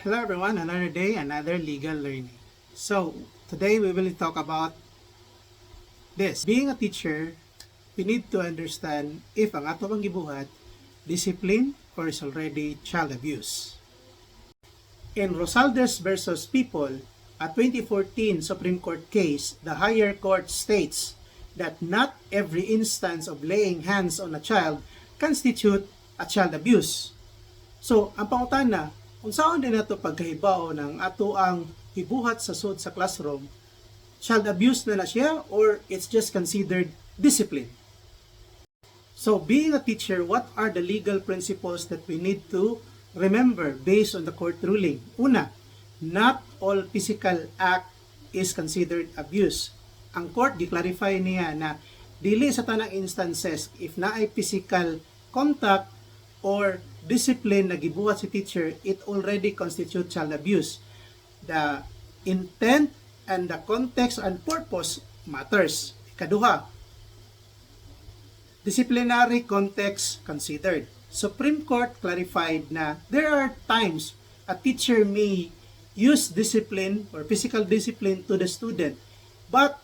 Hello everyone, another day, another legal learning. So, today we will talk about this. Being a teacher, we need to understand if ang ato bang gibuhat, discipline or is already child abuse. In Rosales versus People, a 2014 Supreme Court case, the higher court states that not every instance of laying hands on a child constitute a child abuse. So, ang pangutana, kung saan din nato pagkahibaw ng ato ang gibuhat sa sud sa classroom, child abuse na siya or it's just considered discipline. So, being a teacher, what are the legal principles that we need to remember based on the court ruling? Una, not all physical act is considered abuse. Ang court gi-clarify niya na dili sa tanang instances if naay physical contact or discipline na gibuhat si teacher, it already constitutes child abuse. The intent and the context and purpose matters. Ikaduha, disciplinary context considered. Supreme Court clarified na there are times a teacher may use discipline or physical discipline to the student, but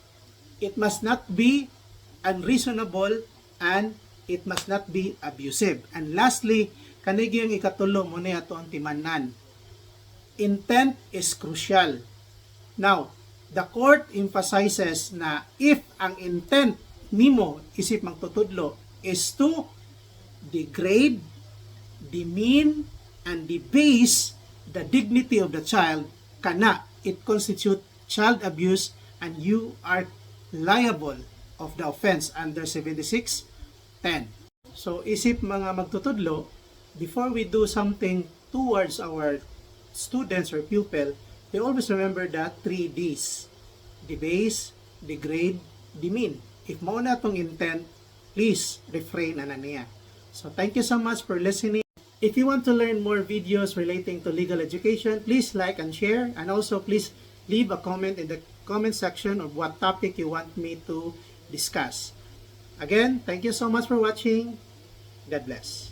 it must not be unreasonable and it must not be abusive. And lastly, kanigi yung ikatulo mo na ito ang timanan. Intent is crucial. Now, the court emphasizes na if ang intent nimo isip magtutudlo is to degrade, demean, and debase the dignity of the child, kana it constitute child abuse and you are liable of the offense under 76:10. So, isip mga magtutudlo, before we do something towards our students or pupil, we always remember that 3 Ds. Debase, degrade, demean. If mo na itong intent, please refrain na niya. So thank you so much for listening. If you want to learn more videos relating to legal education, please like and share. And also please leave a comment in the comment section of what topic you want me to discuss. Again, thank you so much for watching. God bless.